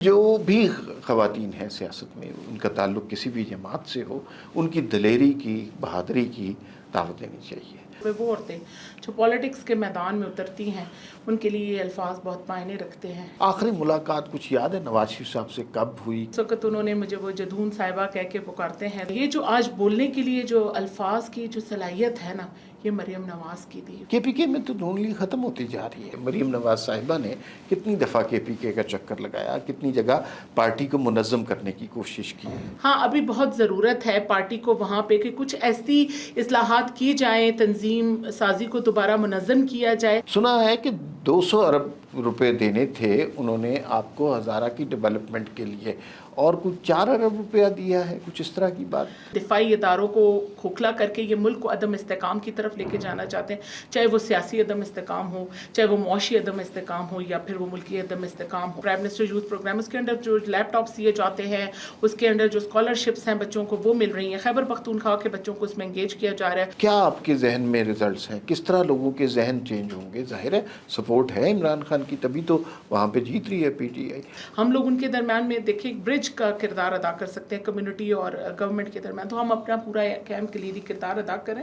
جو بھی خواتین ہیں سیاست میں، ان کا تعلق کسی بھی جماعت سے ہو، ان کی دلیری کی، بہادری کی دعوت دینی چاہیے۔ وہ عورتیں جو پالیٹکس کے میدان میں اترتی ہیں، ان کے لیے یہ الفاظ بہت معنی رکھتے ہیں۔ آخری ملاقات کچھ یاد ہے نواز شریف صاحب سے کب ہوئی؟ اس وقت انہوں نے مجھے وہ جدون صاحبہ کہہ کے پکارتے ہیں۔ یہ جو آج بولنے کے لیے جو الفاظ کی جو صلاحیت ہے نا، یہ مریم نواز کی دی۔ کے پی کے میں تو نون لیگ ختم ہوتی جا رہی ہے۔ مریم نواز صاحبہ نے کتنی دفعہ کے پی کے کا چکر لگایا، کتنی جگہ پارٹی کو منظم کرنے کی کوشش کی۔ ہاں، ابھی بہت ضرورت ہے پارٹی کو وہاں پہ کہ کچھ ایسی اصلاحات کی جائیں، تنظیم سازی کو دوبارہ منظم کیا جائے۔ سنا ہے کہ 200 ارب روپے دینے تھے انہوں نے آپ کو ہزارہ کی ڈیولپمنٹ کے لیے، اور کچھ 4 ارب روپیہ دیا ہے، کچھ اس طرح کی بات۔ دفاعی اداروں کو کھوکھلا کر کے یہ ملک کو عدم استحکام کی طرف لے کے جانا چاہتے ہیں، چاہے وہ سیاسی عدم استحکام ہو، چاہے وہ معاشی عدم استحکام ہو، یا پھر وہ ملکی عدم استحکام ہو۔ پرائم منسٹر یوتھ پروگرام، اس کے اندر جو لیپ ٹاپس دیے جاتے ہیں، اس کے اندر جو اسکالرشپس ہیں بچوں کو وہ مل رہی ہیں، خیبر پختونخوا کے بچوں کو اس میں انگیج کیا جا رہا ہے۔ کیا آپ کے ذہن میں ریزلٹس ہیں؟ کس طرح لوگوں کے ذہن چینج ہوں گے؟ ظاہر ہے سپورٹ ہے عمران خان کی، تبھی تو وہاں پہ جیت رہی ہے پی ٹی آئی۔ ہم لوگ ان کے درمیان میں دیکھیں ایک برج کا کردار ادا کر سکتے ہیں کمیونٹی اور گورنمنٹ کے درمیان، تو ہم اپنا پورا قائم کلیدی کردار ادا کریں۔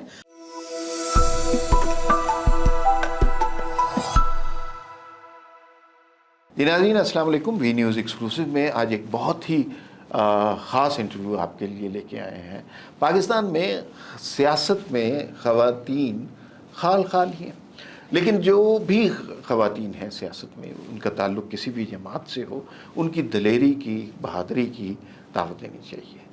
ناظرین السلام علیکم، وی نیوز ایکسکلوسیو میں آج ایک بہت ہی خاص انٹرویو آپ کے لیے لے کے آئے ہیں۔ پاکستان میں سیاست میں خواتین خال ہی ہیں، لیکن جو بھی خواتین ہیں سیاست میں، ان کا تعلق کسی بھی جماعت سے ہو، ان کی دلیری کی، بہادری کی دعوت دینی چاہیے۔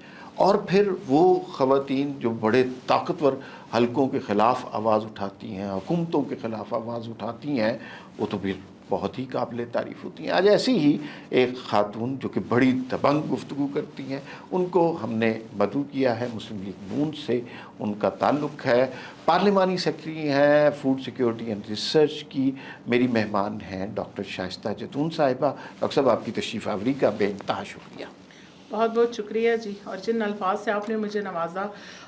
اور پھر وہ خواتین جو بڑے طاقتور حلقوں کے خلاف آواز اٹھاتی ہیں، حکومتوں کے خلاف آواز اٹھاتی ہیں، وہ تو پھر بہت ہی قابل تعریف ہوتی ہیں۔ آج ایسی ہی ایک خاتون جو کہ بڑی دبنگ گفتگو کرتی ہیں، ان کو ہم نے مدعو کیا ہے مسلم لیگ نون سے۔ ان کا تعلق ہے، پارلیمانی سیکرٹری ہیں فوڈ سیکیورٹی اینڈ ریسرچ کی۔ میری مہمان ہیں ڈاکٹر شائستہ جتون صاحبہ۔ ڈاکٹر صاحب آپ کی تشریف آوری کا بے انتہا شکریہ۔ بہت بہت شکریہ جی، اور جن الفاظ سے آپ نے مجھے نوازا،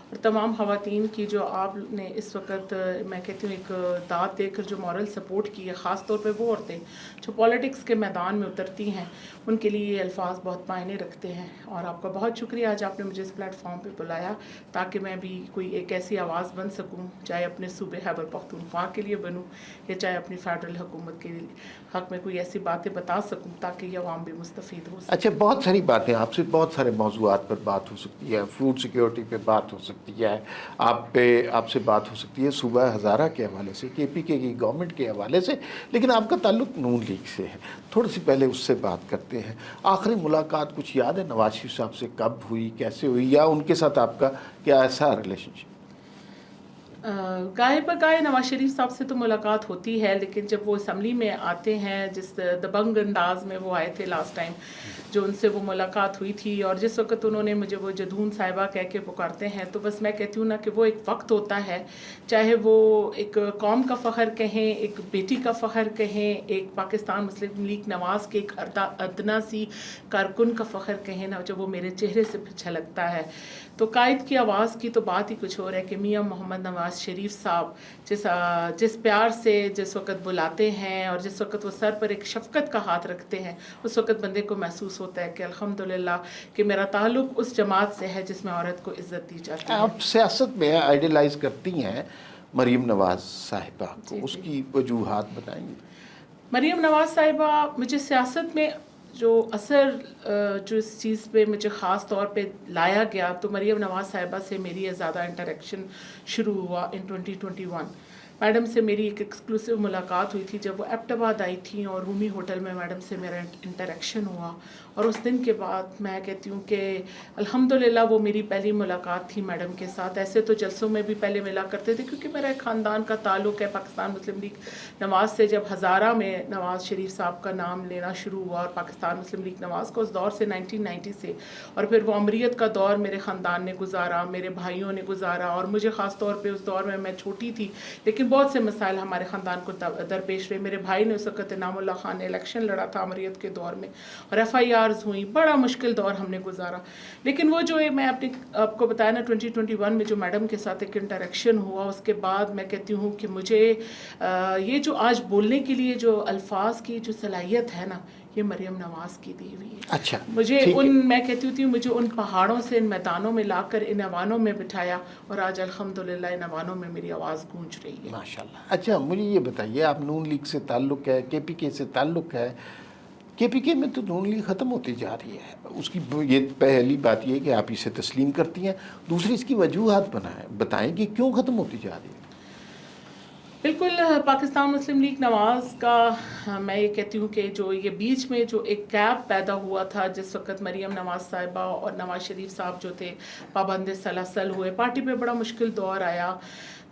اور تمام خواتین کی جو آپ نے اس وقت میں کہتی ہوں ایک داد دے کر جو مورل سپورٹ کی ہے، خاص طور پہ وہ عورتیں جو پالیٹکس کے میدان میں اترتی ہیں، ان کے لیے یہ الفاظ بہت معنی رکھتے ہیں۔ اور آپ کا بہت شکریہ آج آپ نے مجھے اس پلیٹ فارم پہ بلایا تاکہ میں بھی کوئی ایک ایسی آواز بن سکوں، چاہے اپنے صوبے خیبر پختونخوا کے لیے بنوں، یا چاہے اپنی فیڈرل حکومت کے حق میں کوئی ایسی باتیں بتا سکوں تاکہ یہ عوام بھی مستفید ہو سکے۔ اچھا، بہت ساری باتیں آپ سے، بہت سارے موضوعات پر بات ہو سکتی ہے، فوڈ سیکیورٹی پہ بات ہو سکتی ہے، آپ سے بات ہو سکتی ہے صوبہ ہزارہ کے حوالے سے، کے پی کے کی گورنمنٹ کے حوالے سے، لیکن آپ کا تعلق نون لیگ سے ہے۔ تھوڑی سی پہلے اس سے بات کرتے ہیں۔ آخری ملاقات کچھ یاد ہے نواز شریف صاحب سے کب ہوئی، کیسے ہوئی، یا ان کے ساتھ آپ کا کیا ایسا ریلیشن شپ؟ گائے بگائے نواز شریف صاحب سے تو ملاقات ہوتی ہے، لیکن جب وہ اسمبلی میں آتے ہیں، جس دبنگ انداز میں وہ آئے تھے لاسٹ ٹائم، جو ان سے وہ ملاقات ہوئی تھی، اور جس وقت انہوں نے مجھے وہ جدون صاحبہ کہہ کے پکارتے ہیں، تو بس میں کہتی ہوں نا کہ وہ ایک وقت ہوتا ہے، چاہے وہ ایک قوم کا فخر کہیں، ایک بیٹی کا فخر کہیں، ایک پاکستان مسلم لیگ نواز کے ایک ادنا سی کارکن کا فخر کہیں نا، جب وہ میرے چہرے سے چھلکتا ہے، تو قائد کی آواز کی تو بات ہی کچھ اور ہے کہ میاں محمد نواز شریف صاحب جس پیار سے جس وقت بلاتے ہیں، اور جس وقت وہ سر پر ایک شفقت کا ہاتھ رکھتے ہیں، اس وقت بندے کو محسوس ہوتا ہے کہ الحمدللہ کہ میرا تعلق اس جماعت سے ہے جس میں عورت کو عزت دی جاتی ہے۔ آپ سیاست میں آئیڈیلائز کرتی ہیں مریم نواز صاحبہ کو، اس کی وجوہات بتائیں گے؟ مریم نواز صاحبہ مجھے سیاست میں جو جو اس چیز پہ مجھے خاص طور پہ لایا گیا، تو مریم نواز صاحبہ سے میری زیادہ انٹریکشن شروع ہوا ان 2021۔ میڈم سے میری ایک ایکسکلوسیو ملاقات ہوئی تھی جب وہ ایبٹ آباد آئی تھیں، اور رومی ہوٹل میں میڈم سے میرا انٹریکشن ہوا، اور اس دن کے بعد میں کہتی ہوں کہ الحمدللہ وہ میری پہلی ملاقات تھی میڈم کے ساتھ۔ ایسے تو جلسوں میں بھی پہلے ملا کرتے تھے، کیونکہ میرا ایک خاندان کا تعلق ہے پاکستان مسلم لیگ نواز سے۔ جب ہزارہ میں نواز شریف صاحب کا نام لینا شروع ہوا، اور پاکستان مسلم لیگ نواز کو اس دور سے 1990 سے، اور پھر وہ امریت کا دور میرے خاندان نے گزارا، میرے بھائیوں نے گزارا، اور مجھے خاص طور پہ اس دور میں چھوٹی تھی، لیکن بہت سے مسائل ہمارے خاندان کو درپیش رہے۔ میرے بھائی نے اس وقت انعام اللہ خان نے الیکشن لڑا تھا امریت کے دور میں، اور ایف آئی آرز ہوئیں، بڑا مشکل دور ہم نے گزارا۔ لیکن وہ جو میں آپ کو بتایا نا 2021 میں جو میڈم کے ساتھ ایک انٹریکشن ہوا، اس کے بعد میں کہتی ہوں کہ مجھے یہ جو آج بولنے کے لیے جو الفاظ کی جو صلاحیت ہے نا، یہ مریم نواز کی دی ہوئی ہے. اچھا مجھے میں کہتی ہوتی ہوں مجھے ان پہاڑوں سے ان میدانوں میں لا کر ان ایوانوں میں بٹھایا اور آج الحمدللہ ان ایوانوں میں میری آواز گونج رہی ہے. ماشاءاللہ. اچھا مجھے یہ بتائیے، آپ نون لیگ سے تعلق ہے، کے پی کے سے تعلق ہے. کے پی کے میں تو نون لیگ ختم ہوتی جا رہی ہے. اس کی یہ پہلی بات یہ ہے کہ آپ اسے تسلیم کرتی ہیں. دوسری اس کی وجوہات بتائیں کہ کیوں ختم ہوتی جا رہی ہے. بالکل. پاکستان مسلم لیگ نواز کا میں یہ کہتی ہوں کہ جو یہ بیچ میں جو ایک گیپ پیدا ہوا تھا جس وقت مریم نواز صاحبہ اور نواز شریف صاحب جو تھے پابند سلاسل ہوئے، پارٹی پہ بڑا مشکل دور آیا.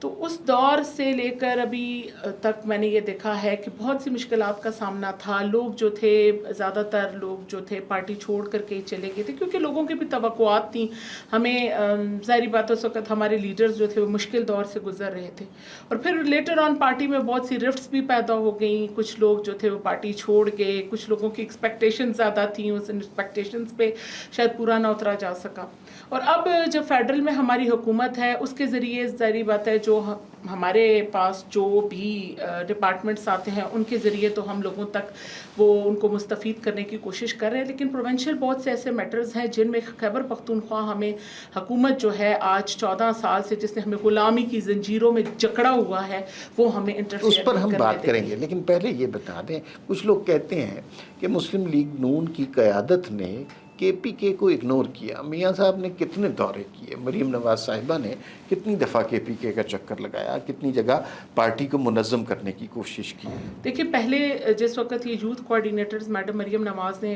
تو اس دور سے لے کر ابھی تک میں نے یہ دیکھا ہے کہ بہت سی مشکلات کا سامنا تھا. لوگ جو تھے، زیادہ تر لوگ جو تھے پارٹی چھوڑ کر کے چلے گئے تھے کیونکہ لوگوں کی بھی توقعات تھیں. ہمیں ظاہری بات اس وقت ہمارے لیڈرز جو تھے وہ مشکل دور سے گزر رہے تھے، اور پھر لیٹر آن پارٹی میں بہت سی رفٹس بھی پیدا ہو گئیں. کچھ لوگ جو تھے وہ پارٹی چھوڑ گئے، کچھ لوگوں کی ایکسپیکٹیشن زیادہ تھیں، اس ایکسپیکٹیشنز پہ شاید پورا نہ اترا جا سکا. اور اب جب فیڈرل میں ہماری حکومت ہے اس کے ذریعے ظاہری بات ہے جو ہمارے پاس جو بھی ڈپارٹمنٹس آتے ہیں ان کے ذریعے تو ہم لوگوں تک وہ ان کو مستفید کرنے کی کوشش کر رہے ہیں. لیکن پروونشل بہت سے ایسے میٹرز ہیں جن میں خیبر پختونخوا ہمیں حکومت جو ہے آج 14 سال سے جس نے ہمیں غلامی کی زنجیروں میں جکڑا ہوا ہے وہ ہمیں انٹرفیئر اس پر ہم بات کریں گے. لیکن پہلے یہ بتا دیں، کچھ لوگ کہتے ہیں کہ مسلم لیگ نون کی قیادت نے کے پی کے کو اگنور کیا. میاں صاحب نے کتنے دورے کیے، مریم نواز صاحبہ نے کتنی دفعہ کے پی کے کا چکر لگایا، کتنی جگہ پارٹی کو منظم کرنے کی کوشش کی. دیکھیے پہلے جس وقت یہ youth coordinators madam Maryam Nawaz نے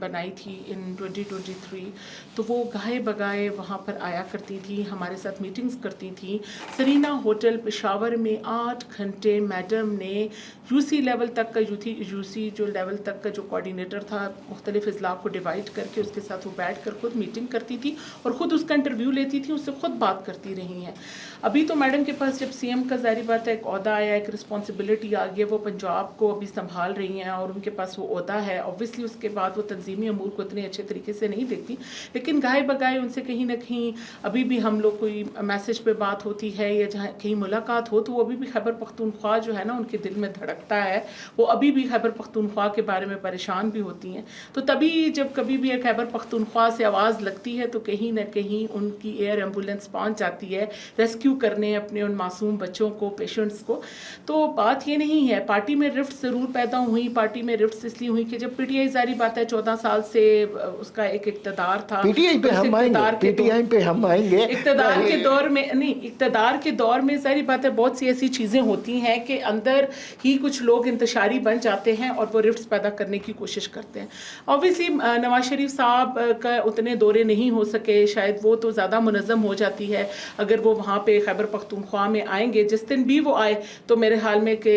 بنائی تھی ان 2023 تو وہ گاہے بگائے وہاں پر آیا کرتی تھی، ہمارے ساتھ میٹنگز کرتی تھیں. سرینا ہوٹل پشاور میں 8 گھنٹے میڈم نے یو سی لیول تک کا یو سی جو لیول تک کا جو کوآرڈینیٹر تھا مختلف اضلاع کو ڈیوائڈ کر کے اس کے ساتھ وہ بیٹھ کر خود میٹنگ کرتی تھی اور خود اس کا انٹرویو لیتی تھی، اس سے خود بات کرتی رہی ہیں. ابھی تو میڈم کے پاس جب سی ایم کا ظاہری بات ہے ایک عہدہ آیا، ایک رسپانسبلٹی آ گئی، وہ پنجاب کو ابھی سنبھال رہی ہیں اور ان کے پاس وہ عہدہ ہے. اوبویسلی اس کے بعد وہ تنظیمی امور کو اتنے اچھے طریقے سے نہیں دیکھتی، لیکن گاہے بگائے ان سے کہیں نہ کہیں ابھی بھی ہم لوگ کوئی میسج پہ بات ہوتی ہے یا جہاں کہیں ملاقات ہو تو وہ ابھی بھی خیبر پختونخوا جو ہے نا ان کے دل میں دھڑکتا ہے. وہ ابھی بھی خیبر پختونخوا کے بارے میں پریشان بھی ہوتی ہیں. تو تبھی جب کبھی بھی خیبر پختونخوا سے آواز لگتی ہے تو کہیں نہ کہیں ان کی ایئر ایمبولینس پہنچ جاتی ہے ریسکیو کرنے اپنے ان معصوم بچوں کو، پیشنٹس کو. تو بات یہ نہیں ہے، پارٹی میں رفٹ ضرور پیدا ہوئی. پارٹی میں رفٹس اس لیے ہوئی کہ جب پی ٹی آئی ظاہری بات ہے 14 سال سے اس کا ایک اقتدار تھا. پی ٹی آئی پہ ہم آئیں گے، پی ٹی آئی پہ ہم آئیں گے. اقتدار کے دور میں نہیں، اقتدار کے دور میں ظاہری بات ہے بہت سی ایسی چیزیں ہوتی ہیں کہ اندر ہی کچھ لوگ انتشاری بن جاتے ہیں اور وہ رفٹس پیدا کرنے کی کوشش کرتے ہیں. اوبویسلی نواز شریف صاحب کا اتنے دورے نہیں ہو سکے، شاید وہ تو زیادہ منظم ہو جاتی ہے اگر وہ وہاں پہ خیبر پختونخوا میں آئیں گے. جس دن بھی وہ آئے تو میرے حال میں کہ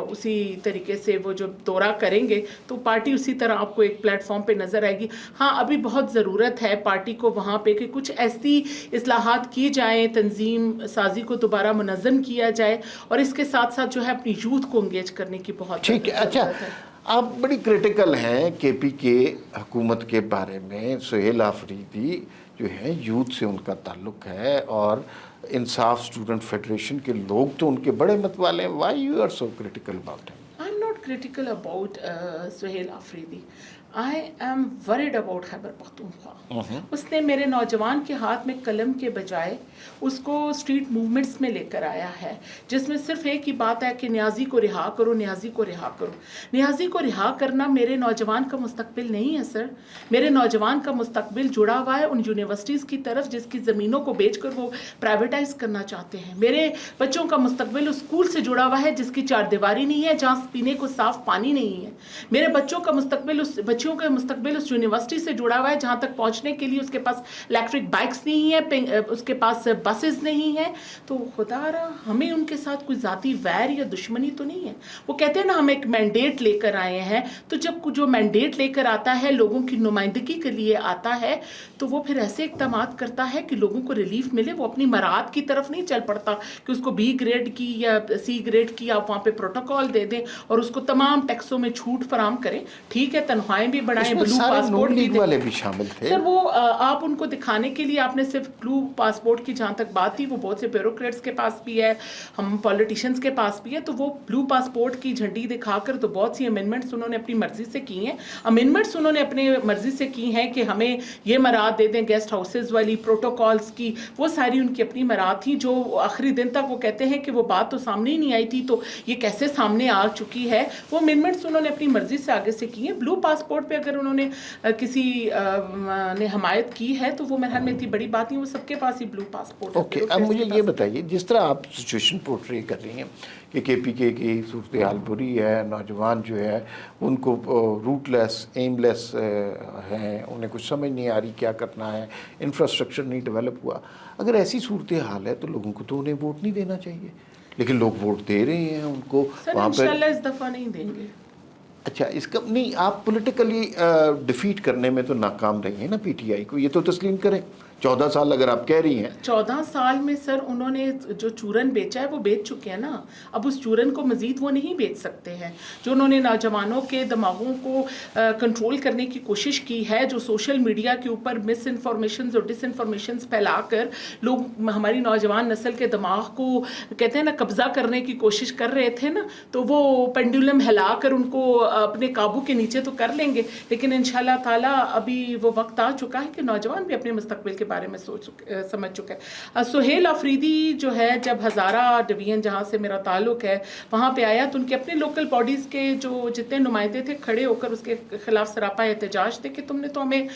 اسی طریقے سے وہ جو دورہ کریں گے تو پارٹی اسی طرح آپ کو ایک پلیٹ فارم پہ نظر آئے گی. ہاں ابھی بہت ضرورت ہے پارٹی کو وہاں پہ کہ کچھ ایسی اصلاحات کی جائیں، تنظیم سازی کو دوبارہ منظم کیا جائے اور اس کے ساتھ ساتھ جو ہے اپنی یوتھ کو انگیج کرنے کی بہت ٹھیک ہے. اچھا آپ بڑی کریٹیکل ہیں کے پی کے حکومت کے بارے میں. سہیل آفریدی جو ہیں یوتھ سے ان کا تعلق ہے اور انصاف اسٹوڈنٹ فیڈریشن کے لوگ تو ان کے بڑے مت والے ہیں. Why you are so critical about ہم؟ I am not critical about Sohail Afridi. I am worried about Khyber Pakhtunkhwa. اس نے میرے نوجوان کے ہاتھ میں قلم کے بجائے اس کو اسٹریٹ موومنٹس میں لے کر آیا ہے جس میں صرف ایک ہی بات ہے کہ نیازی کو رہا کرو، نیازی کو رہا کرو. نیازی کو رہا کرنا میرے نوجوان کا مستقبل نہیں ہے سر. میرے نوجوان کا مستقبل جڑا ہوا ہے ان یونیورسٹیز کی طرف جس کی زمینوں کو بیچ کر وہ پرائیویٹائز کرنا چاہتے ہیں. میرے بچوں کا مستقبل اس اسکول سے جڑا ہوا ہے جس کی چار دیواری نہیں ہے، جہاں پینے کو صاف پانی نہیں ہے. میرے بچوں کا مستقبل اس یونیورسٹی سے جڑا ہوا ہے جہاں تک پہنچنے کے لیے اس کے پاس الیکٹرک بائکس نہیں ہے، اس کے پاس بسز نہیں ہیں. تو خدا را ہمیں ان کے ساتھ کوئی ذاتی ویر یا دشمنی تو نہیں ہے. وہ کہتے ہیں نا ہم ایک مینڈیٹ لے کر آئے ہیں، تو جب جو مینڈیٹ لے کر آتا ہے لوگوں کی نمائندگی کے لیے آتا ہے تو وہ پھر ایسے اقدامات کرتا ہے کہ لوگوں کو ریلیف ملے. وہ اپنی مراد کی طرف نہیں چل پڑتا کہ اس کو بی گریڈ کی یا سی گریڈ کی آپ وہاں پہ پروٹوکول دے دیں اور اس کو تمام ٹیکسوں میں چھوٹ فراہم کریں. ٹھیک ہے تنخواہیں بھی بڑھائیں, اس میں بلو سارے پاسپورٹ نون بھی لیگ والے بھی شامل تھے. سر. وہ آپ ان کو دکھانے کے لیے آپ نے صرف بلو پاسپورٹ کی جہاں تک بات تھی, وہ بہت سے بیوروکریٹس کے پاس بھی ہے, ہم پولیٹیشینس کے پاس بھی ہے, تو وہ بلو پاسپورٹ کی جھنڈی دکھا کر تو بہت سی امینڈمنٹس انہوں نے اپنی مرضی سے کی ہیں. امینڈمنٹس انہوں نے اپنے مرضی سے کی ہیں کہ ہمیں یہ مراد دے دیں گیسٹ ہاؤسز والی, پروٹوکالز کی, وہ ساری ان کی اپنی مراد تھی, جو آخری دن تک وہ کہتے ہیں کہ وہ بات تو سامنے ہی نہیں آئی تھی, تو یہ کیسے سامنے آ چکی ہے. وہ امینڈمنٹس انہوں نے اپنی مرضی سے آگے سے کی ہیں. بلو پاسپورٹ پہ اگر انہوں نے کسی نے حمایت کی ہے تو وہ میرے خیال میں اتنی بڑی بات نہیں, وہ سب کے پاس ہی بلو پاسپورٹ ہے. اوکے, اب مجھے یہ بتائیے, جس طرح آپ سچویشن پورٹری کر رہی ہیں کہ کے پی کے کی صورتحال بری ہے, نوجوان جو ہے ان کو روٹ لیس, ایم لیس ہیں, انہیں کچھ سمجھ نہیں آ رہی کیا کرنا ہے, انفراسٹرکچر نہیں ڈیولپ ہوا, اگر ایسی صورتحال ہے تو لوگوں کو تو انہیں ووٹ نہیں دینا چاہیے, لیکن لوگ ووٹ دے رہے ہیں ان کو سر. وہاں پہ. انشاءاللہ اس دفعہ نہیں دیں گے. اچھا, اس کا نہیں, آپ پولیٹیکلی ڈیفیٹ کرنے میں تو ناکام رہی ہیں نا پی ٹی آئی کو, یہ تو تسلیم کریں. 14 سال اگر آپ کہہ رہی ہیں, 14 سال میں سر انہوں نے جو چورن بیچا ہے وہ بیچ چکے ہیں نا. اب اس چورن کو مزید وہ نہیں بیچ سکتے ہیں. جو انہوں نے نوجوانوں کے دماغوں کو کنٹرول کرنے کی کوشش کی ہے, جو سوشل میڈیا کے اوپر مس انفارمیشنز اور ڈس انفارمیشنز پھیلا کر لوگ ہماری نوجوان نسل کے دماغ کو کہتے ہیں نا قبضہ کرنے کی کوشش کر رہے تھے نا, تو وہ پینڈولم ہلا کر ان کو اپنے قابو کے نیچے تو کر لیں گے, لیکن انشاءاللہ تعالیٰ ابھی وہ وقت آ چکا ہے کہ نوجوان بھی اپنے مستقبل کے بارے میں سمجھ چکا ہے. سہیل آفریدی جو ہے, جب ہزارہ ڈویژن جہاں سے میرا تعلق ہے وہاں پہ آیا, تو ان کے اپنے لوکل باڈیز کے جو جتنے نمائندے تھے کھڑے ہو کر اس کے خلاف سراپا احتجاج تھے کہ تم نے تو ہمیں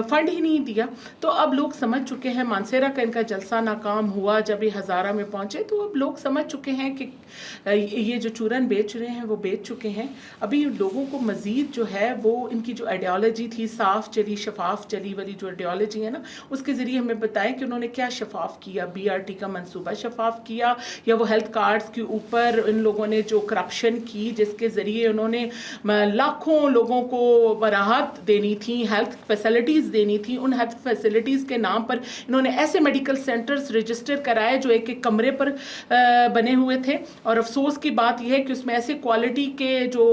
فنڈ ہی نہیں دیا. تو اب لوگ سمجھ چکے ہیں, مانسیرا کا ان کا جلسہ ناکام ہوا, جب یہ ہزارہ میں پہنچے تو اب لوگ سمجھ چکے ہیں کہ یہ جو چورن بیچ رہے ہیں وہ بیچ چکے ہیں. ابھی لوگوں کو مزید جو ہے وہ ان کی جو آئیڈیالوجی تھی, صاف چلی شفاف چلی والی جو آئیڈیالوجی ہے نا, اس کے ذریعے ہمیں بتائیں کہ انہوں نے کیا شفاف کیا. بی آر ٹی کا منصوبہ شفاف کیا, یا وہ ہیلتھ کارڈز کے اوپر ان لوگوں نے جو کرپشن کی جس کے ذریعے انہوں نے لاکھوں لوگوں کو راحت دینی تھی, ہیلتھ فیسلٹیز دینی تھی, ان ہیلتھ فیسلٹیز کے نام پر انہوں نے ایسے میڈیکل سینٹرز رجسٹر کرائے جو ایک ایک کمرے پر بنے ہوئے تھے. اور افسوس کی بات یہ ہے کہ اس میں ایسے کوالٹی کے جو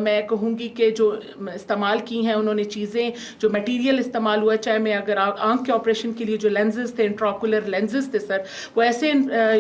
میں کہوں گی کہ جو استعمال کی ہیں انہوں نے چیزیں, جو میٹیریل استعمال ہوا, چاہے میں اگر آنکھ کے آپریشن کے لیے جو لینزز تھے, انٹراکولر لینزز تھے سر, وہ ایسے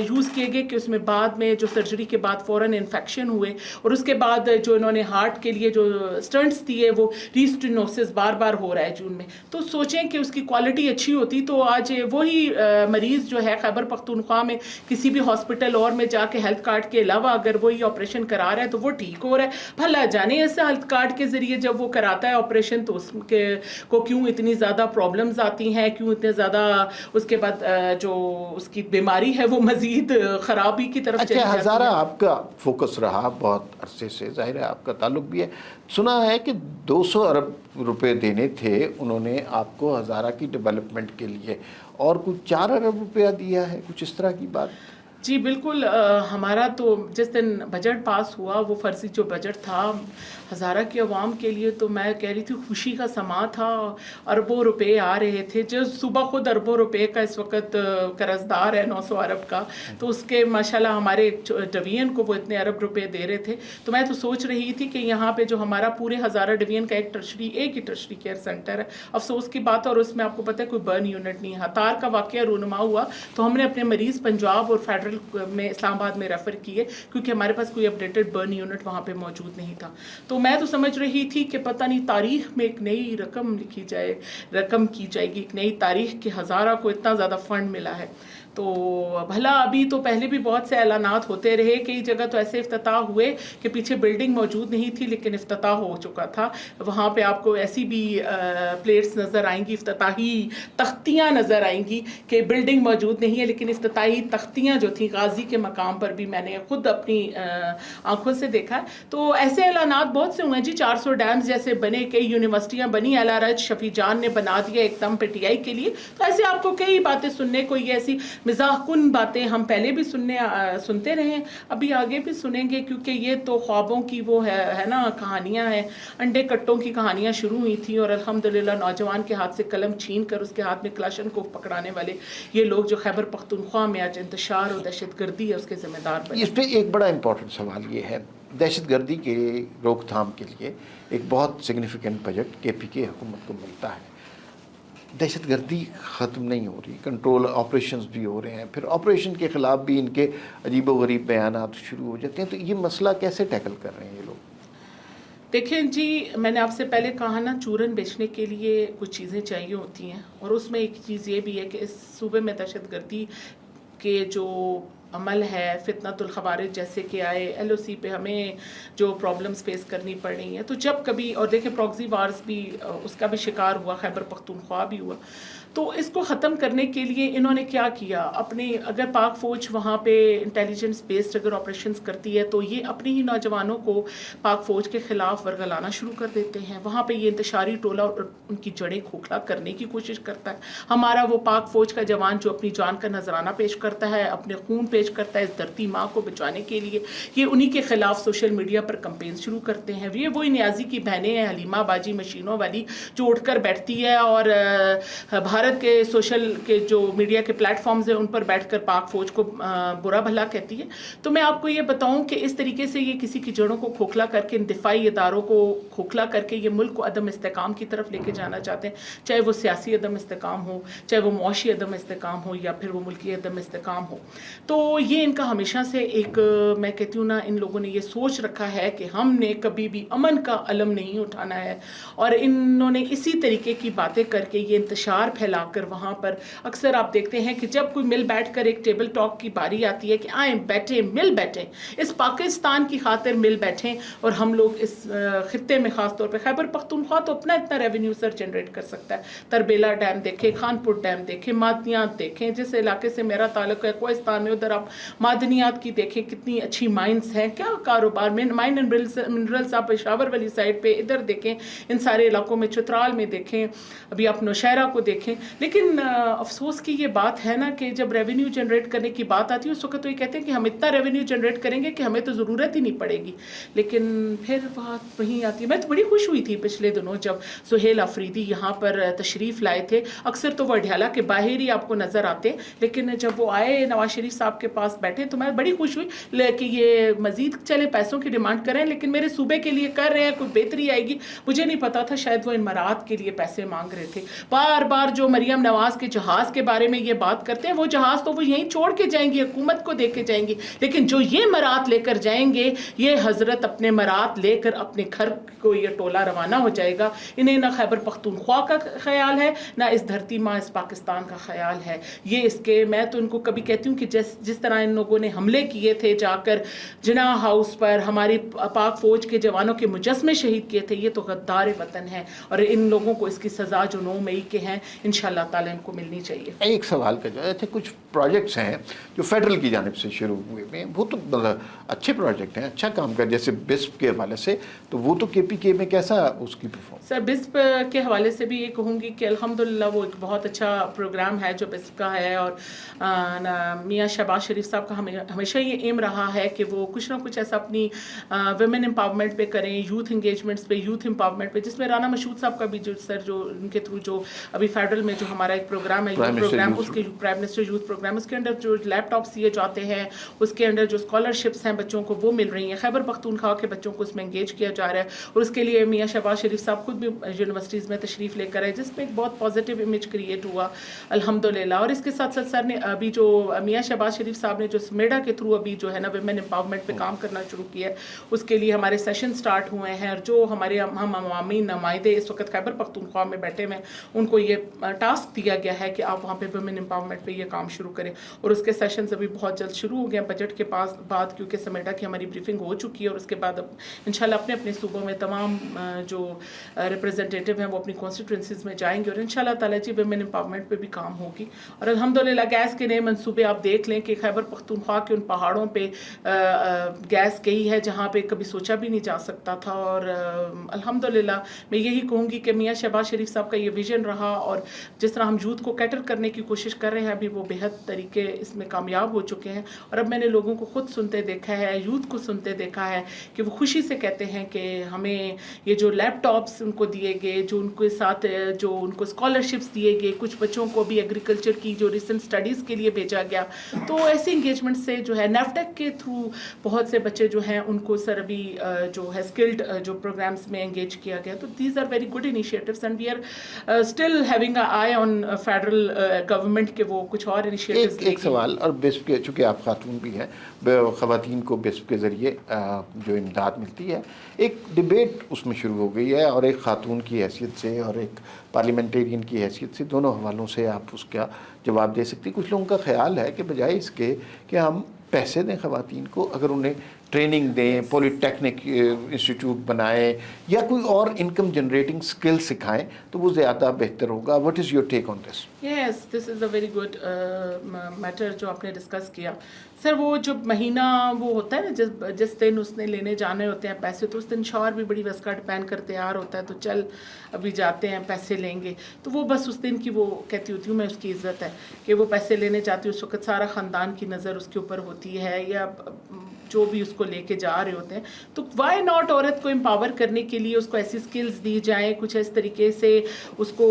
یوز کیے گئے کہ اس میں بعد میں جو سرجری کے بعد فوراً انفیکشن ہوئے, اور اس کے بعد جو انہوں نے ہارٹ کے لیے جو سٹنٹس دیے وہ ریسٹینوسس بار بار ہو رہا ہے جون میں. تو سوچیں کہ اس کی کوالٹی اچھی ہوتی تو آج وہی مریض جو ہے خیبر پختونخوا میں کسی بھی ہاسپٹل اور میں جا کے ہیلتھ کارڈ کے علاوہ اگر وہی آپریشن کرا رہا ہے تو وہ ٹھیک ہو رہا ہے. بھلا جانے ایسا ہیلتھ کارڈ کے ذریعے جب وہ کراتا ہے آپریشن تو اس کے کو کیوں اتنی زیادہ پرابلمز آتی ہیں, کیوں اتنے زیادہ اس کے بعد جو اس کی بیماری ہے وہ مزید خرابی کی طرف چلی جاتی ہے. اچھا, ہزارہ آپ کا فوکس رہا بہت عرصے سے, ظاہر ہے آپ کا تعلق بھی ہے. سنا ہے کہ 200 ارب روپے دینے تھے انہوں نے آپ کو ہزارہ کی ڈیولپمنٹ کے لیے, اور کچھ 4 ارب روپیہ دیا ہے, کچھ اس طرح کی بات. جی بالکل. ہمارا تو جس دن بجٹ پاس ہوا وہ فرضی جو بجٹ تھا ہزارہ کی عوام کے لیے, تو میں کہہ رہی تھی خوشی کا سما تھا, اربوں روپے آ رہے تھے. جو صبح خود اربوں روپے کا اس وقت قرضدار ہے 900 ارب کا, تو اس کے ماشاءاللہ ہمارے ڈویژن کو وہ اتنے ارب روپے دے رہے تھے. تو میں تو سوچ رہی تھی کہ یہاں پہ جو ہمارا پورے ہزارہ ڈویژن کا ایک ہی ٹرشری کیئر سینٹر ہے, افسوس کی بات, اور اس میں آپ کو پتہ ہے کوئی برن یونٹ نہیں ہے. تار کا واقعہ رونما ہوا تو ہم نے اپنے مریض پنجاب اور فیڈرل میں اسلام آباد میں ریفر کیے, کیونکہ ہمارے پاس کوئی اپڈیٹڈ برن یونٹ وہاں پہ موجود نہیں تھا. تو میں تو سمجھ رہی تھی کہ پتہ نہیں تاریخ میں ایک نئی رقم کی جائے گی, ایک نئی تاریخ کہ ہزارہ کو اتنا زیادہ فنڈ ملا ہے. تو بھلا ابھی تو پہلے بھی بہت سے اعلانات ہوتے رہے, کئی جگہ تو ایسے افتتاح ہوئے کہ پیچھے بلڈنگ موجود نہیں تھی لیکن افتتاح ہو چکا تھا. وہاں پہ آپ کو ایسی بھی پلیٹس نظر آئیں گی, افتتاحی تختیاں نظر آئیں گی کہ بلڈنگ موجود نہیں ہے لیکن افتتاحی تختیاں جو تھیں غازی کے مقام پر بھی میں نے خود اپنی آنکھوں سے دیکھا. تو ایسے اعلانات بہت سے ہوئے جی, 400 ڈیمز جیسے بنے, کئی یونیورسٹیاں بنی, ایل آر ایچ شفیع جان نے بنا دیا ایک دم پی ٹی آئی کے لیے. تو ایسے آپ کو کئی باتیں سننے کو, یہ ایسی مزاح کن باتیں ہم پہلے بھی سنتے رہے, ابھی آگے بھی سنیں گے, کیونکہ یہ تو خوابوں کی وہ ہے نا کہانیاں ہیں, انڈے کٹوں کی کہانیاں شروع ہوئی تھیں, اور الحمدللہ نوجوان کے ہاتھ سے قلم چھین کر اس کے ہاتھ میں کلاشن کو پکڑانے والے یہ لوگ جو خیبر پختونخوا میں آج انتشار اور دہشت گردی ہے اس کے ذمہ دار بنے. اس پہ ایک بڑا امپورٹنٹ سوال یہ ہے دہشت گردی کے روک تھام کے لیے ایک بہت سگنیفیکنٹ بجٹ KPK حکومت کو ملتا ہے. دہشت گردی ختم نہیں ہو رہی, کنٹرول آپریشنز بھی ہو رہے ہیں, پھر آپریشن کے خلاف بھی ان کے عجیب و غریب بیانات شروع ہو جاتے ہیں. تو یہ مسئلہ کیسے ٹیکل کر رہے ہیں یہ لوگ؟ دیکھیں جی, میں نے آپ سے پہلے کہا نا, چورن بیچنے کے لیے کچھ چیزیں چاہیے ہوتی ہیں, اور اس میں ایک چیز یہ بھی ہے کہ اس صوبے میں دہشت گردی کے جو عمل ہے, فتنۃ الخوارج جیسے کہ آئے, LOC پہ ہمیں جو پرابلمز فیس کرنی پڑ رہی ہیں, تو جب کبھی, اور دیکھیں پراکسی وارز بھی اس کا بھی شکار ہوا, خیبر پختونخوا بھی ہوا, تو اس کو ختم کرنے کے لیے انہوں نے کیا کیا, اپنے اگر پاک فوج وہاں پہ انٹیلیجنس بیسڈ اگر آپریشنز کرتی ہے تو یہ اپنی ہی نوجوانوں کو پاک فوج کے خلاف ورگلانا شروع کر دیتے ہیں. وہاں پہ یہ انتشاری ٹولہ ان کی جڑیں کھوکھلا کرنے کی کوشش کرتا ہے. ہمارا وہ پاک فوج کا جوان جو اپنی جان کا نذرانہ پیش کرتا ہے, اپنے خون پیش کرتا ہے اس دھرتی ماں کو بچانے کے لیے, یہ انہی کے خلاف سوشل میڈیا پر کمپین شروع کرتے ہیں. یہ وہی نیازی کی بہنیں ہیں, حلیمہ باجی مشینوں والی, جو اٹھ کر بیٹھتی ہے اور بھارت کے سوشل کے جو میڈیا کے پلیٹ فارمز ہیں ان پر بیٹھ کر پاک فوج کو برا بھلا کہتی ہے. تو میں آپ کو یہ بتاؤں کہ اس طریقے سے یہ کسی کی جڑوں کو کھوکھلا کر کے, ان دفاعی اداروں کو کھوکھلا کر کے یہ ملک کو عدم استحکام کی طرف لے کے جانا چاہتے ہیں, چاہے وہ سیاسی عدم استحکام ہو, چاہے وہ معاشی عدم استحکام ہو, یا پھر وہ ملکی عدم استحکام ہو. تو یہ ان کا ہمیشہ سے ایک, میں کہتی ہوں نا, ان لوگوں نے یہ سوچ رکھا ہے کہ ہم نے کبھی بھی امن کا علم نہیں اٹھانا ہے, اور انہوں نے اسی طریقے کی باتیں کر کے یہ انتشار پھیلا کر وہاں پر اکثر آپ دیکھتے ہیں کہ جب کوئی مل بیٹھ کر ایک ٹیبل ٹاک کی باری آتی ہے کہ آئیں بیٹھیں, مل بیٹھیں, اس پاکستان کی خاطر مل بیٹھیں, اور ہم لوگ اس خطے میں خاص طور پہ خیبر پختونخوا تو اپنا اتنا ریونیو سر جنریٹ کر سکتا ہے. تربیلا ڈیم دیکھیں, خانپور ڈیم دیکھیں, معدنیات دیکھیں, جس علاقے سے میرا تعلق ہے کوہستان میں, ادھر آپ معدنیات کی دیکھیں, کتنی اچھی مائنز ہیں, کیا کاروبار میں مائن اینڈ منرلز, آپ پشاور والی سائڈ پہ ادھر دیکھیں, ان سارے علاقوں میں, چترال میں دیکھیں, ابھی آپ نوشہرہ کو دیکھیں. لیکن افسوس کی یہ بات ہے نا کہ جب ریونیو جنریٹ کرنے کی بات آتی ہے اس وقت تو یہ کہتے ہیں کہ ہم اتنا ریونیو جنریٹ کریں گے کہ ہمیں تو ضرورت ہی نہیں پڑے گی. لیکن پھر بات وہیں آتی ہے. میں تو بڑی خوش ہوئی تھی پچھلے دنوں جب سہیل آفریدی یہاں پر تشریف لائے تھے. اکثر تو وہ اڈیالہ کے باہر ہی آپ کو نظر آتے, لیکن جب وہ آئے نواز شریف صاحب کے پاس بیٹھے تو میں بڑی خوش ہوئی کہ یہ مزید چلے پیسوں کی ڈیمانڈ کریں, لیکن میرے صوبے کے لیے کر رہے ہیں, کوئی بہتری آئے گی. مجھے نہیں پتا تھا شاید وہ امارات کے لیے پیسے مانگ رہے تھے. بار بار جو مریم نواز کے جہاز کے بارے میں یہ بات کرتے ہیں, وہ جہاز تو وہ یہیں چھوڑ کے جائیں گے, حکومت کو دے کے جائیں گے, لیکن جو یہ مرات لے کر جائیں گے, یہ حضرت اپنے مرات لے کر اپنے گھر کو یہ ٹولہ روانہ ہو جائے گا. انہیں نہ خیبر پختونخوا کا خیال ہے, نہ اس دھرتی ماں اس پاکستان کا خیال ہے. یہ اس کے, میں تو ان کو کبھی کہتی ہوں کہ جس طرح ان لوگوں نے حملے کیے تھے جا کر جناح ہاؤس پر, ہماری پاک فوج کے جوانوں کے مجسمے شہید کیے تھے, یہ تو غدار وطن ہے, اور ان لوگوں کو اس کی سزا جو 9 مئی کے ہیں انشاءاللہ تعالی ان کو ملنی چاہیے. ایک سوال کا جواب, اچھا کچھ پروجیکٹس ہیں جو فیڈرل کی جانب سے شروع ہوئے ہیں, وہ تو اچھے پروجیکٹ ہیں, اچھا کام کر, جیسے بسپ کے حوالے سے, تو وہ تو KPK میں کیسا اس کی پرفارمنس؟ سر بسپ کے حوالے سے بھی یہ کہوں گی کہ الحمدللہ وہ ایک بہت اچھا پروگرام ہے جو بسپ کا ہے, اور میاں شہباز شریف صاحب کا ہمیشہ یہ ایم رہا ہے کہ وہ کچھ نہ کچھ ایسا اپنی ویمن امپاورمنٹ پہ کریں, یوتھ انگیجمنٹس پہ, یوتھ امپاورمنٹ پہ, جس میں رانا مشہود صاحب کا بھی جو سر جو ان کے تھرو جو ابھی فیڈرل میں جو ہمارا ایک پروگرام ہے یوتھ پروگرام, اس کے پرائم منسٹر یوتھ پروگرام, اس کے انڈر جو لیپ ٹاپس دیے جاتے ہیں, اس کے انڈر جو اسکالرشپس ہیں بچوں کو وہ مل رہی ہیں. خیبر پختونخوا کے بچوں کو اس میں انگیج کیا جا رہا ہے, اور اس کے لیے میاں شہباز شریف صاحب خود بھی یونیورسٹیز میں تشریف لے کر آئے, جس میں ایک بہت پازیٹیو امیج کریٹ ہوا الحمدللہ. اور اس کے ساتھ ساتھ سر نے ابھی جو میاں شہباز شریف صاحب نے جو سمیڈا کے تھرو ابھی جو ہے نا ویمن امپاورمنٹ پہ کام کرنا شروع کیا ہے, اس کے لیے ہمارے سیشن سٹارٹ ہوئے ہیں, اور جو ہمارے ہم عوامی نمائندے اس وقت خیبر پختونخوا میں بیٹھے ہوئے ہیں, ان کو یہ ٹاسک دیا گیا ہے کہ آپ وہاں پہ ویمن امپاورمنٹ پہ یہ کام شروع کریں, اور اس کے سیشنز ابھی بہت جلد شروع ہو گئے ہیں بجٹ کے بعد, کیونکہ سمیڈا کی ہماری بریفنگ ہو چکی ہے, اور اس کے بعد اب انشاءاللہ اپنے اپنے صوبوں میں تمام جو ریپرزنٹیٹیو ہیں وہ اپنی کانسٹیٹوئنسیز میں جائیں گے, اور انشاءاللہ تعالیٰ جی ویمن امپاورمنٹ پہ بھی کام ہوگی. اور الحمدللہ گیس کے نئے منصوبے آپ دیکھ لیں کہ خیبر پختونخوا کے ان پہاڑوں پہ گیس گئی ہے جہاں پہ کبھی سوچا بھی نہیں جا سکتا تھا. اور الحمدللہ میں یہی کہوں گی کہ میاں شہباز شریف صاحب کا یہ ویژن رہا, اور جس طرح ہم یوتھ کو کیٹر کرنے کی کوشش کر رہے ہیں, ابھی وہ بہت طریقے اس میں کامیاب ہو چکے ہیں. اور اب میں نے لوگوں کو خود سنتے دیکھا ہے, یوتھ کو سنتے دیکھا ہے کہ وہ خوشی سے کہتے ہیں کہ ہمیں یہ جو لیپ ٹاپس ان کو دیے گئے, جو ان کے ساتھ جو ان کو اسکالرشپس دیے گئے, کچھ بچوں کو بھی ایگریکلچر کی جو ریسنٹ اسٹڈیز کے لیے بھیجا گیا, تو ایسی انگیجمنٹ سے جو ہے نیفٹیک کے تھرو بہت سے بچے جو ہیں ان کو سر ابھی جو ہے اسکلڈ جو پروگرامس میں انگیج کیا گیا. تو these are very good initiatives and we are still having a eye on federal government کے وہ کچھ اور انیشیٹوز. ایک سوال, اور بسپ کے چونکہ آپ خاتون بھی ہیں, خواتین کو بسپ کے ذریعے جو امداد ملتی ہے, ایک ڈبیٹ اس میں شروع ہو گئی ہے, اور ایک خاتون کی حیثیت سے اور ایک پارلیمنٹیرین کی حیثیت سے دونوں حوالوں سے آپ اس کا جواب دے سکتی. کچھ لوگوں کا خیال ہے کہ بجائے اس کے کہ ہم پیسے دیں خواتین کو, اگر انہیں ٹریننگ دیں, پولی ٹیکنک انسٹیٹیوٹ بنائیں یا کوئی اور انکم جنریٹنگ اسکل سکھائیں تو وہ زیادہ بہتر ہوگا. What is your take on this? Yes, this is a very good matter جو آپ نے ڈسکس کیا. سر وہ جو مہینہ وہ ہوتا ہے نا جس دن اس نے لینے جانے ہوتے ہیں پیسے, تو اس دن شوہر بھی بڑی وسکٹ پہن کر تیار ہوتا ہے, تو چل ابھی جاتے ہیں پیسے لیں گے. تو وہ بس اس دن کی وہ کہتی ہوتی ہوں میں اس کی عزت ہے کہ وہ پیسے لینے جاتی, اس وقت سارا خاندان کی نظر اس کے اوپر ہوتی ہے یا جو بھی اس کو لے کے جا رہے ہوتے ہیں. تو وائی ناٹ عورت کو امپاور کرنے کے لیے اس کو ایسی اسکلز دی جائیں کچھ اس طریقے سے اس کو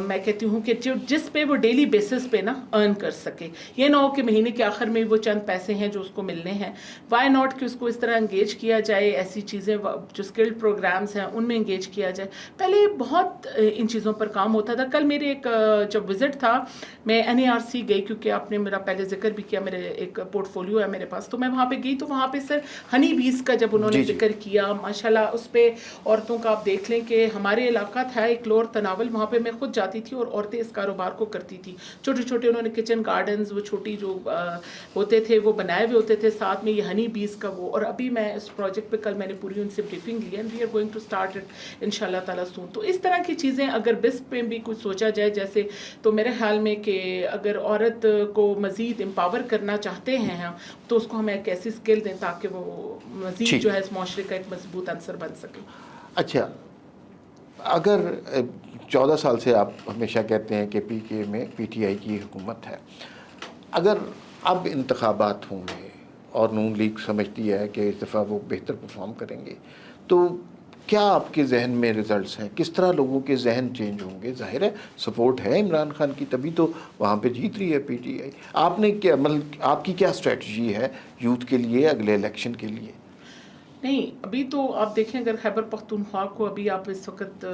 میں کہتی ہوں کہ جس پہ وہ ڈیلی بیسس پہ نا ارن کر سکے. یہ نہ ہو کہ مہینے کے آخر میں وہ چند پیسے ہیں جو اس کو ملنے ہیں. وائی ناٹ کہ اس کو اس طرح انگیج کیا جائے, ایسی چیزیں جو اسکلڈ پروگرامس ہیں ان میں انگیج کیا جائے. پہلے بہت ان چیزوں پر کام ہوتا تھا. کل میرے ایک جب وزٹ تھا میں NARC گئی, کیونکہ آپ نے میرا پہلے ذکر بھی کیا, میرے ایک پورٹ فولیو ہے میرے پاس, تو میں وہاں پہ گئی. تو وہاں پہ سر ہنی بیز کا جب انہوں نے ذکر کیا, ماشاءاللہ اس پہ عورتوں کا آپ دیکھ لیں کہ ہمارے علاقہ تھا ایک لور تناول, وہاں پہ میں خود جاتی تھی اور عورتیں اس کاروبار کو کرتی تھی. چھوٹے چھوٹے انہوں نے کچن گارڈنز وہ چھوٹی جو ہوتے تھے وہ بنائے ہوئے ہوتے تھے, ساتھ میں یہ ہنی بیز کا وہ. اور ابھی میں اس پروجیکٹ پہ کل میں نے پوری ان سے بریفنگ لی and we are going to start it ان شاء اللہ تعالیٰ سون. تو اس طرح کی چیزیں اگر بسپ پہ بھی کچھ سوچا جائے جیسے, تو میرے خیال میں کہ اگر عورت کو مزید امپاور کرنا چاہتے ہیں ہم تو اس کو ہم ایک ایسی اسکل دیں تاکہ وہ مزید جو ہے اس معاشرے کا ایک مضبوط عنصر بن سکے. اچھا, اگر 14 سال سے آپ ہمیشہ کہتے ہیں کہ PK میں PTI کی حکومت ہے, اگر اب انتخابات ہوں گے اور نون لیگ سمجھتی ہے کہ اس دفعہ وہ بہتر پرفارم کریں گے, تو کیا آپ کے ذہن میں ریزلٹس ہیں؟ کس طرح لوگوں کے ذہن چینج ہوں گے؟ ظاہر ہے سپورٹ ہے عمران خان کی, تبھی تو وہاں پہ جیت رہی ہے PTI. آپ نے کیا آپ کی کیا اسٹریٹجی ہے یوتھ کے لیے اگلے الیکشن کے لیے؟ نہیں, ابھی تو آپ دیکھیں اگر خیبر پختونخوا کو ابھی آپ اس وقت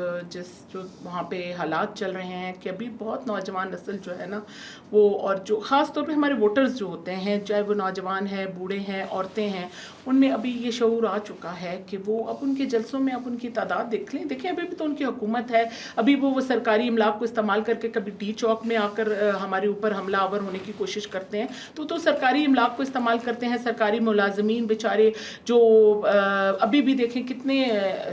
جو وہاں پہ حالات چل رہے ہیں کہ ابھی بہت نوجوان نسل جو ہے نا وہ, اور جو خاص طور پہ ہمارے ووٹرز جو ہوتے ہیں چاہے وہ نوجوان ہیں, بوڑھے ہیں, عورتیں ہیں, ان میں ابھی یہ شعور آ چکا ہے کہ وہ اب ان کے جلسوں میں اب ان کی تعداد دیکھ لیں. دیکھیں ابھی بھی تو ان کی حکومت ہے, ابھی وہ سرکاری املاک کو استعمال کر کے کبھی ڈی چوک میں آ کر ہمارے اوپر حملہ آور ہونے کی کوشش کرتے ہیں. تو سرکاری املاک کو استعمال کرتے ہیں. سرکاری ملازمین بیچارے جو ابھی بھی دیکھیں کتنے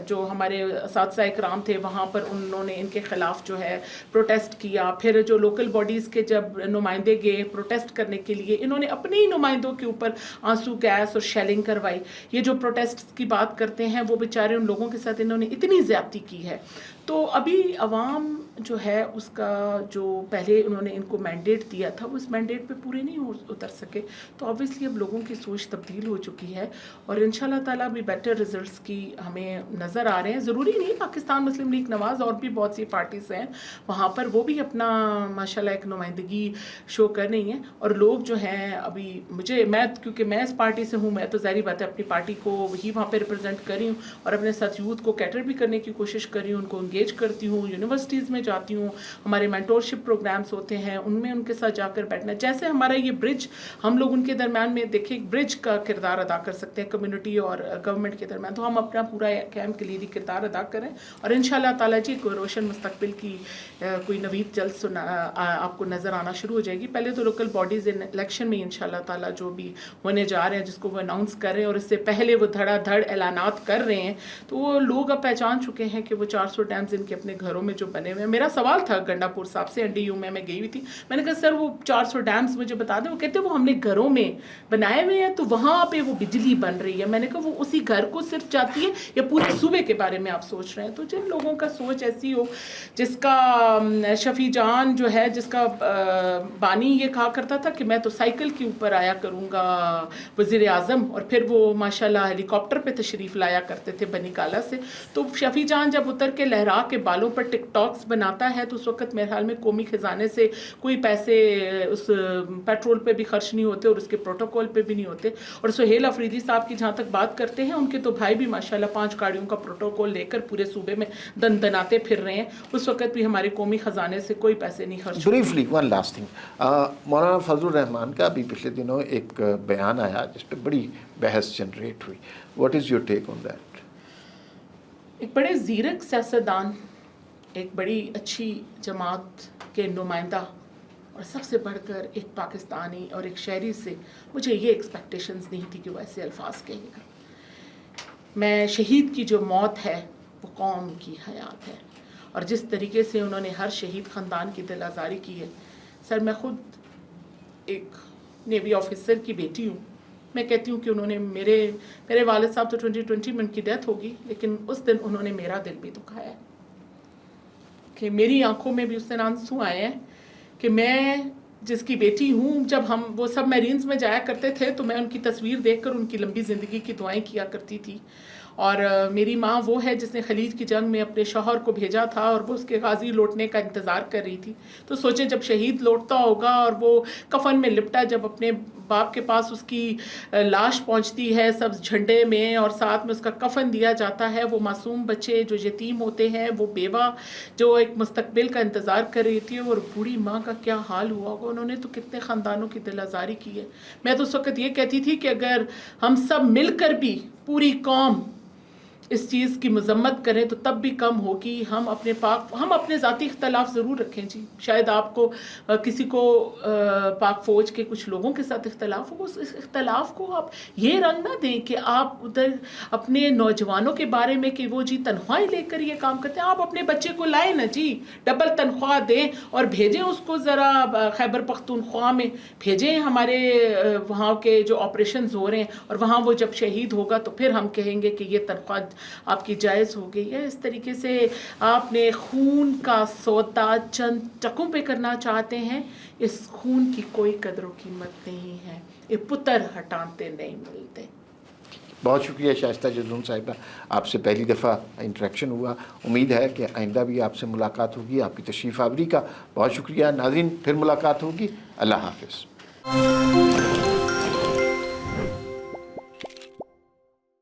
جو ہمارے اساتذہ اکرام تھے وہاں پر انہوں نے ان کے خلاف جو ہے پروٹیسٹ کیا. پھر جو لوکل باڈیز کے جب نمائندے گئے پروٹیسٹ کرنے کے لیے, انہوں نے اپنے ہی نمائندوں کے اوپر آنسو گیس اور شیلنگ کروائی. یہ جو پروٹیسٹ کی بات کرتے ہیں وہ بیچارے ان لوگوں کے ساتھ انہوں نے اتنی زیادتی کی ہے. تو ابھی عوام جو ہے اس کا جو پہلے انہوں نے ان کو مینڈیٹ دیا تھا وہ اس مینڈیٹ پہ پورے نہیں اتر سکے. تو obviously اب لوگوں کی سوچ تبدیل ہو چکی ہے اور ان شاء اللہ تعالیٰ بھی بیٹر ریزلٹس کی ہمیں نظر آ رہے ہیں. ضروری نہیں پاکستان مسلم لیگ نواز اور بھی بہت سی پارٹیز ہیں وہاں پر, وہ بھی اپنا ماشاءاللہ ایک نمائندگی شو کر رہی ہیں. اور لوگ جو ہیں ابھی میں کیونکہ میں اس پارٹی سے ہوں, میں تو ظاہری بات ہے اپنی پارٹی کو ہی وہاں پہ ریپرزینٹ کر رہی ہوں اور اپنے ساتھ یوتھ کو کیٹر بھی کرنے کی کوشش کر رہی ہوں, ان کو انگیج کرتی ہوں, یونیورسٹیز میں جاتی ہوں, ہمارے مینٹورشپ پروگرامس ہوتے ہیں ان میں ان کے ساتھ جا کر بیٹھنا. جیسے ہمارا یہ برج, ہم لوگ ان کے درمیان میں دیکھیں ایک برج کا کردار ادا کر سکتے ہیں کمیونٹی اور گورنمنٹ کے درمیان, تو ہم اپنا پورا کیمپ کلیدی کردار ادا کریں اور ان شاء اللہ تعالیٰ جی کوئی روشن مستقبل کی کوئی نوید جلد آپ کو نظر آنا شروع ہو جائے گی. پہلے تو لوکل باڈیز الیکشن میں ان شاء اللہ تعالیٰ جو بھی ہونے جا رہے ہیں جس کو وہ اناؤنس کر رہے ہیں اور اس سے پہلے وہ دھڑا دھڑ اعلانات کر رہے ہیں, تو وہ لوگ اب پہچان چکے ہیں کہ وہ 400 ڈیمز ان کے اپنے گھروں میں جو بنے ہوئے ہیں. میرا سوال تھا گنڈا پور صاحب سے NDU میں گئی ہوئی تھی, میں نے کہا سر وہ 400 ڈیمز مجھے بتا دیں. وہ کہتے ہیں وہ ہم نے گھروں میں بنائے ہوئے ہیں تو وہاں پہ وہ بجلی بن رہی ہے. میں نے کہا وہ اسی گھر کو صرف جاتی ہے یا پورے صوبے کے بارے میں آپ سوچ رہے ہیں؟ تو جن لوگوں کا سوچ ایسی ہو, جس کا شفیع جان جو ہے جس کا بانی یہ کہا کرتا تھا کہ میں تو سائیکل کے اوپر آیا کروں گا وزیر اعظم, اور پھر وہ ماشاءاللہ ہیلی کاپٹر پہ تشریف لایا کرتے تھے بنی کالا سے. تو شفیع جان جب اتر کے لہرا کے بالوں پر ٹک ٹاکس بنا آتا ہے تو اس وقت میرے حال میں قومی خزانے سے کوئی پیسے اس پیٹرول پہ بھی خرچ نہیں ہوتے اور اس کے پروٹوکول پہ بھی نہیں ہوتے. اور سہیل افریدی صاحب کی جہاں تک بات کرتے ہیں، ان کے تو بھائی بھی ماشاءاللہ 5 گاڑیوں کا پروٹوکول لے کر پورے صوبے میں دناتے پھر رہے ہیں. اس وقت بھی ہمارے قومی خزانے سے کوئی پیسے نہیں خرچ ہوتے. بریفلی ون لاسٹ تھنگ، مولانا فضل الرحمان کا ابھی پچھلے دنوں ایک بیان آیا جس پہ بڑی بحث جنریٹ ہوئی. What is your take on that? ایک بڑے زیرک سیاستدان، ایک بڑی اچھی جماعت کے نمائندہ اور سب سے بڑھ کر ایک پاکستانی اور ایک شہری سے مجھے یہ ایکسپیکٹیشنز نہیں تھی کہ وہ ایسے الفاظ کہے گا. میں شہید کی جو موت ہے وہ قوم کی حیات ہے، اور جس طریقے سے انہوں نے ہر شہید خاندان کی دل آزاری کی ہے. سر میں خود ایک نیوی آفیسر کی بیٹی ہوں. میں کہتی ہوں کہ انہوں نے میرے والد صاحب تو 2020 میں ان کی ڈیتھ ہوگی، لیکن اس دن انہوں نے میرا دل بھی دکھایا ہے کہ میری آنکھوں میں بھی اس دن آنسو آئے ہیں کہ میں جس کی بیٹی ہوں. جب ہم وہ سب میرینز میں جایا کرتے تھے تو میں ان کی تصویر دیکھ کر ان کی لمبی زندگی کی دعائیں کیا کرتی تھی. اور میری ماں وہ ہے جس نے خلیج کی جنگ میں اپنے شوہر کو بھیجا تھا اور وہ اس کے غازی لوٹنے کا انتظار کر رہی تھی. تو سوچیں جب شہید لوٹتا ہوگا اور وہ کفن میں لپٹا جب اپنے باپ کے پاس اس کی لاش پہنچتی ہے سبز جھنڈے میں اور ساتھ میں اس کا کفن دیا جاتا ہے، وہ معصوم بچے جو یتیم ہوتے ہیں، وہ بیوہ جو ایک مستقبل کا انتظار کر رہی تھی، اور بوڑھی ماں کا کیا حال ہوا ہوگا. انہوں نے تو کتنے خاندانوں کی دل آزاری کی ہے. میں تو اس وقت یہ کہتی تھی کہ اگر ہم سب مل کر بھی پوری قوم اس چیز کی مذمت کریں تو تب بھی کم ہوگی. ہم اپنے ذاتی اختلاف ضرور رکھیں جی. شاید آپ کو کسی کو پاک فوج کے کچھ لوگوں کے ساتھ اختلاف ہو، اس اختلاف کو آپ یہ رنگ نہ دیں کہ آپ ادھر اپنے نوجوانوں کے بارے میں کہ وہ جی تنخواہیں لے کر یہ کام کرتے ہیں. آپ اپنے بچے کو لائیں نا جی، ڈبل تنخواہ دیں اور بھیجیں اس کو ذرا خیبر پختونخوا میں بھیجیں، ہمارے وہاں کے جو آپریشنز ہو رہے ہیں، اور وہاں وہ جب شہید ہوگا تو پھر ہم کہیں گے کہ یہ تنخواہ آپ کی جائز ہو گئی ہے. اس طریقے سے آپ نے خون کا سودا چند ٹکوں پہ کرنا چاہتے ہیں. اس خون کی کوئی قدر و قیمت نہیں ہے، یہ پتر ہٹانتے نہیں ملتے. بہت شکریہ شائستہ جزون صاحبہ، آپ سے پہلی دفعہ انٹریکشن ہوا. امید ہے کہ آئندہ بھی آپ سے ملاقات ہوگی. آپ کی تشریف آوری کا بہت شکریہ. ناظرین، پھر ملاقات ہوگی. اللہ حافظ.